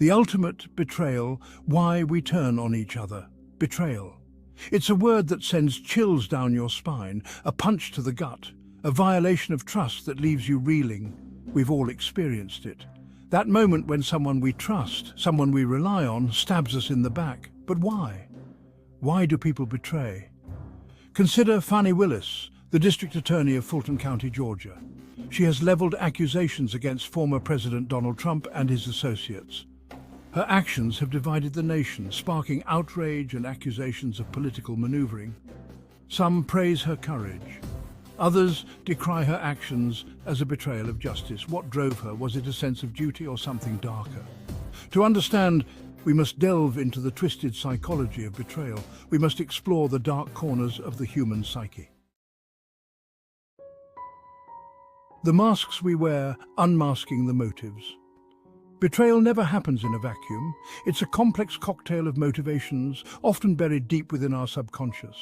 The ultimate betrayal, why we turn on each other. Betrayal. It's a word that sends chills down your spine, a punch to the gut, a violation of trust that leaves you reeling. We've all experienced it. That moment when someone we trust, someone we rely on, stabs us in the back. But why? Why do people betray? Consider Fani Willis, the District Attorney of Fulton County, Georgia. She has leveled accusations against former President Donald Trump and his associates. Her actions have divided the nation, sparking outrage and accusations of political maneuvering. Some praise her courage. Others decry her actions as a betrayal of justice. What drove her? Was it a sense of duty or something darker? To understand, we must delve into the twisted psychology of betrayal. We must explore the dark corners of the human psyche. The masks we wear, unmasking the motives. Betrayal never happens in a vacuum. It's a complex cocktail of motivations, often buried deep within our subconscious.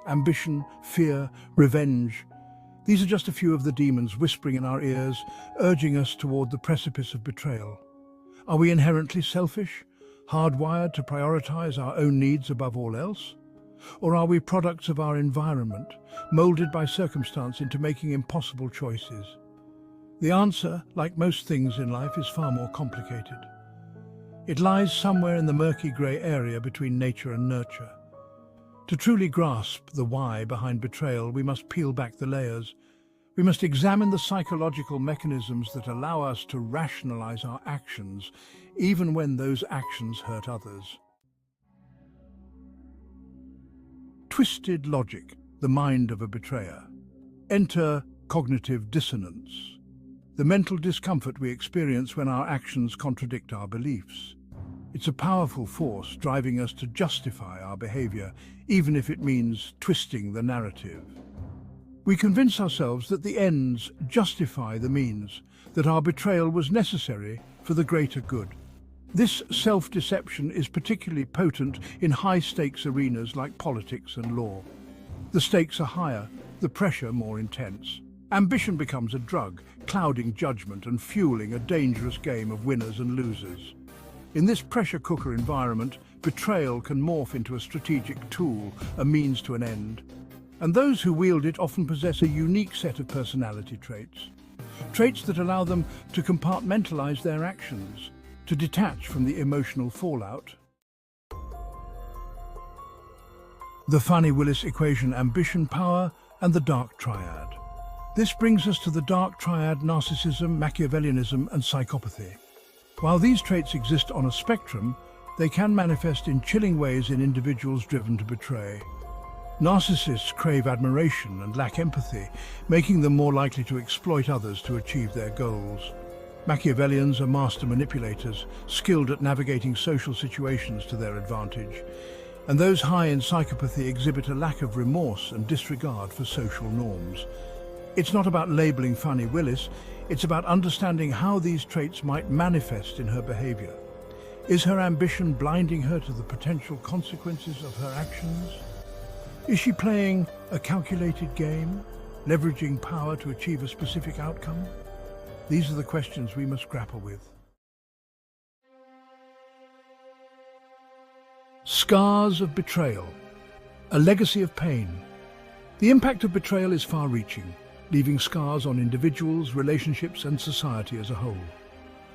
Ambition, fear, revenge. These are just a few of the demons whispering in our ears, urging us toward the precipice of betrayal. Are we inherently selfish, hardwired to prioritize our own needs above all else? Or are we products of our environment, molded by circumstance into making impossible choices? The answer, like most things in life, is far more complicated. It lies somewhere in the murky grey area between nature and nurture. To truly grasp the why behind betrayal, we must peel back the layers. We must examine the psychological mechanisms that allow us to rationalize our actions, even when those actions hurt others. Twisted logic, the mind of a betrayer. Enter cognitive dissonance. The mental discomfort we experience when our actions contradict our beliefs. It's a powerful force driving us to justify our behavior, even if it means twisting the narrative. We convince ourselves that the ends justify the means, that our betrayal was necessary for the greater good. This self-deception is particularly potent in high-stakes arenas like politics and law. The stakes are higher, the pressure more intense. Ambition becomes a drug, clouding judgment and fueling a dangerous game of winners and losers. In this pressure cooker environment, betrayal can morph into a strategic tool, a means to an end. And those who wield it often possess a unique set of personality traits. Traits that allow them to compartmentalize their actions, to detach from the emotional fallout. The Fani Willis equation: ambition, power, and the dark triad. This brings us to the dark triad: narcissism, Machiavellianism, and psychopathy. While these traits exist on a spectrum, they can manifest in chilling ways in individuals driven to betray. Narcissists crave admiration and lack empathy, making them more likely to exploit others to achieve their goals. Machiavellians are master manipulators, skilled at navigating social situations to their advantage. And those high in psychopathy exhibit a lack of remorse and disregard for social norms. It's not about labeling Fani Willis, it's about understanding how these traits might manifest in her behavior. Is her ambition blinding her to the potential consequences of her actions? Is she playing a calculated game, leveraging power to achieve a specific outcome? These are the questions we must grapple with. Scars of betrayal, a legacy of pain. The impact of betrayal is far-reaching, leaving scars on individuals, relationships, and society as a whole.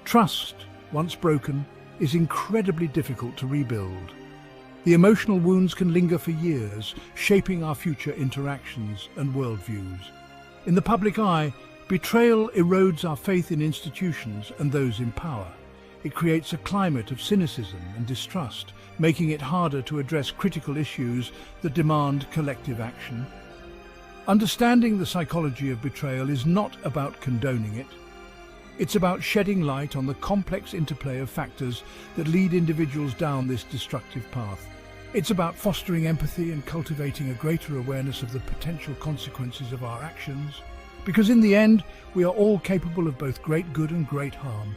Trust, once broken, is incredibly difficult to rebuild. The emotional wounds can linger for years, shaping our future interactions and worldviews. In the public eye, betrayal erodes our faith in institutions and those in power. It creates a climate of cynicism and distrust, making it harder to address critical issues that demand collective action. Understanding the psychology of betrayal is not about condoning it. It's about shedding light on the complex interplay of factors that lead individuals down this destructive path. It's about fostering empathy and cultivating a greater awareness of the potential consequences of our actions. Because in the end, we are all capable of both great good and great harm.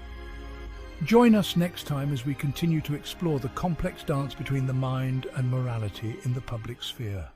Join us next time as we continue to explore the complex dance between the mind and morality in the public sphere.